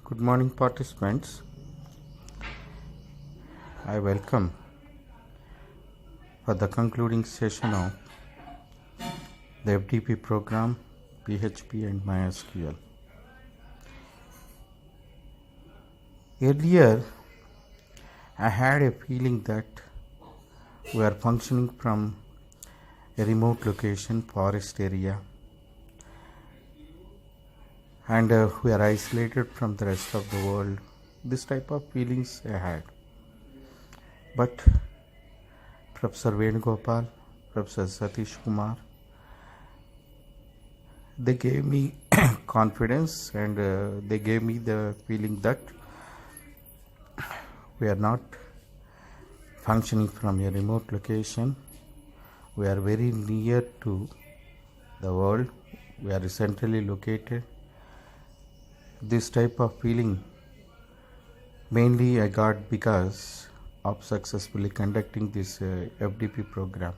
Good morning, participants. I welcome for the concluding session of the FDP program, PHP and MySQL. Earlier, I had a feeling that we are functioning from a remote location, forest area, and we are isolated from the rest of the world. This type of feelings I had. But Professor Venugopal, Professor Satish Kumar, they gave me confidence and they gave me the feeling that we are not functioning from a remote location. We are very near to the world. We are centrally located. This type of feeling mainly I got because of successfully conducting this FDP program.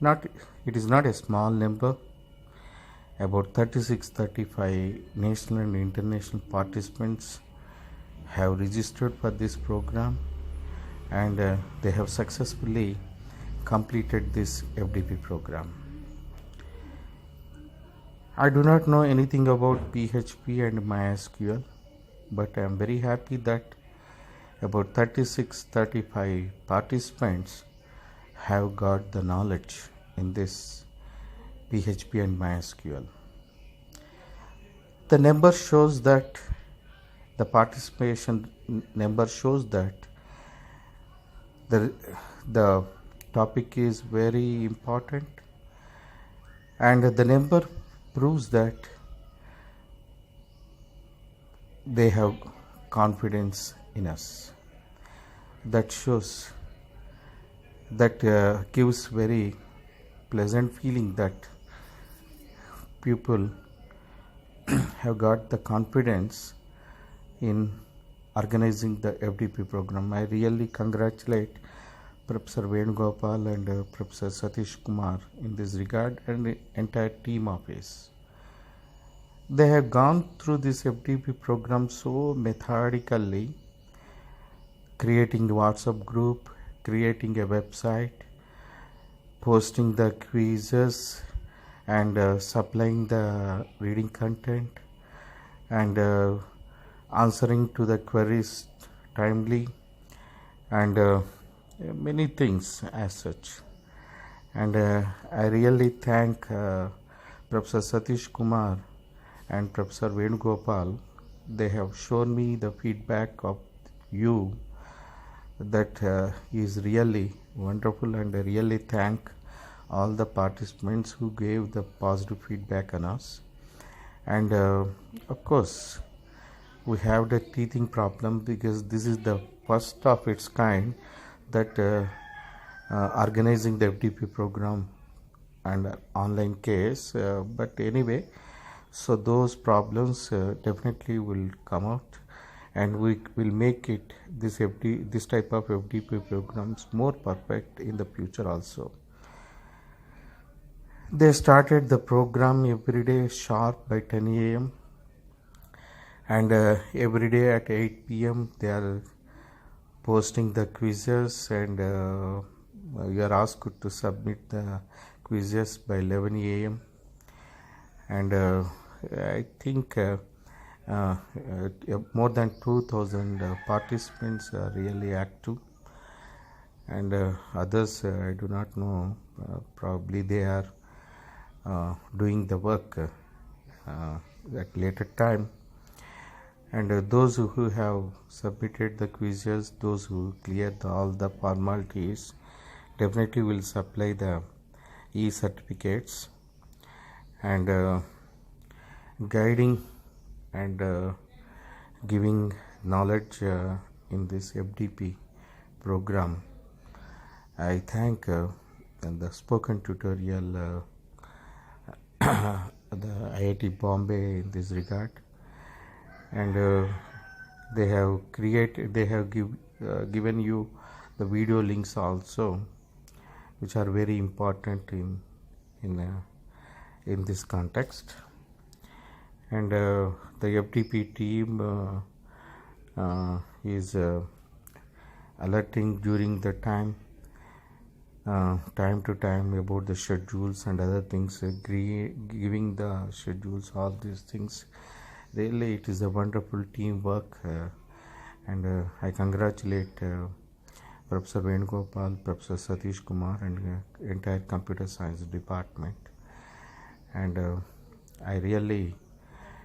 It is not a small number. About 36-35 national and international participants have registered for this program, and they have successfully completed this FDP program. I do not know anything about PHP and MySQL, but I am very happy that about 36-35 participants have got the knowledge in this PHP and MySQL. The number shows that the participation number shows that the topic is very important, and the number proves that they have confidence in us. That shows, that gives very pleasant feeling that people have got the confidence in organizing the FDP program. I really congratulate Professor Venugopal and Professor Satish Kumar in this regard, and the entire team of his. They have gone through this FDP program so methodically, creating the WhatsApp group, creating a website, posting the quizzes, and supplying the reading content, and answering to the queries timely, and many things as such. And I really thank Professor Satish Kumar and Professor Venugopal. They have shown me the feedback of you that is really wonderful, and I really thank all the participants who gave the positive feedback on us. And of course, we have the teething problem because this is the first of its kind that organizing the FDP program and online case. But anyway, so those problems definitely will come out, and we will make it this type of FDP programs more perfect in the future also. They started the program every day sharp by 10 a.m. and every day at 8 p.m. they are posting the quizzes, and you are asked to submit the quizzes by 11 a.m. and I think more than 2,000 participants are really active, and others I do not know, probably they are doing the work at later time. And those who have submitted the quizzes, those who cleared all the formalities, definitely will supply the e-certificates, and guiding and giving knowledge in this FDP program. I thank the spoken tutorial the IIT Bombay in this regard, and they have given you the video links also, which are very important in this context. and the FDP team is alerting during the time to time about the schedules and other things, giving the schedules, all these things. Really, it is a wonderful teamwork, and I congratulate Professor Venugopal, Professor Satish Kumar, and entire computer science department. And I really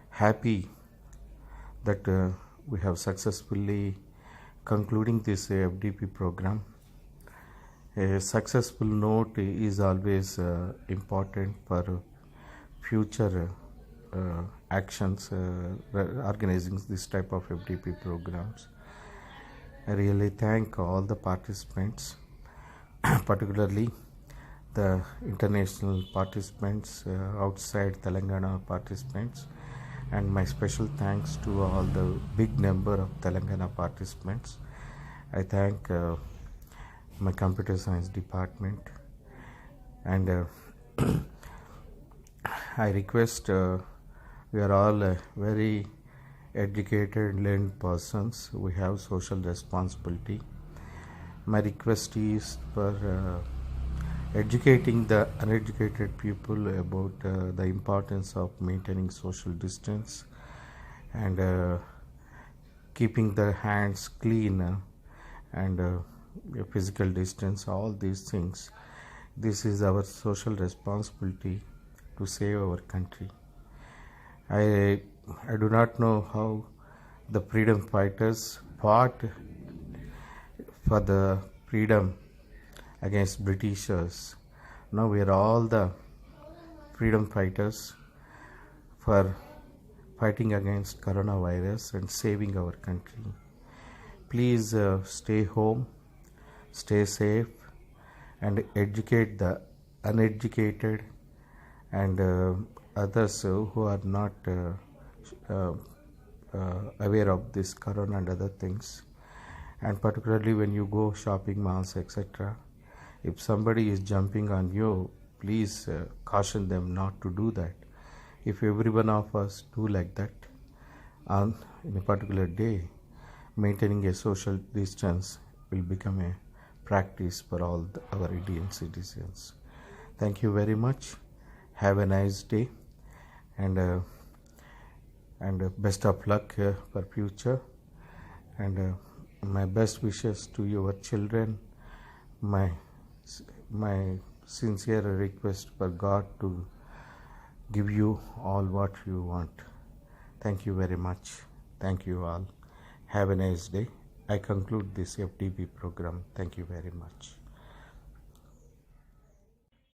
happy that we have successfully concluding this FDP program. A successful note is always important for future actions organizing this type of FDP programs. I really thank all the participants, particularly the international participants, outside Telangana participants, and my special thanks to all the big number of Telangana participants. I thank my computer science department, and I request, we are all very educated, learned persons. We have social responsibility. My request is for educating the uneducated people about the importance of maintaining social distance and keeping their hands clean and physical distance, all these things. This is our social responsibility to save our country. I do not know how the freedom fighters fought for the freedom against Britishers. Now we are all the freedom fighters for fighting against coronavirus and saving our country. Please stay home, stay safe, and educate the uneducated and others who are not aware of this corona and other things. And particularly when you go shopping malls, etc., if somebody is jumping on you, please caution them not to do that. If every one of us do like that in a particular day, maintaining a social distance will become a practice for all our Indian citizens. Thank you very much. Have a nice day, and best of luck for future, and my best wishes to your children. My sincere request for God to give you all what you want. Thank you very much. Thank you all. Have a nice day. I conclude this FDP program. Thank you very much.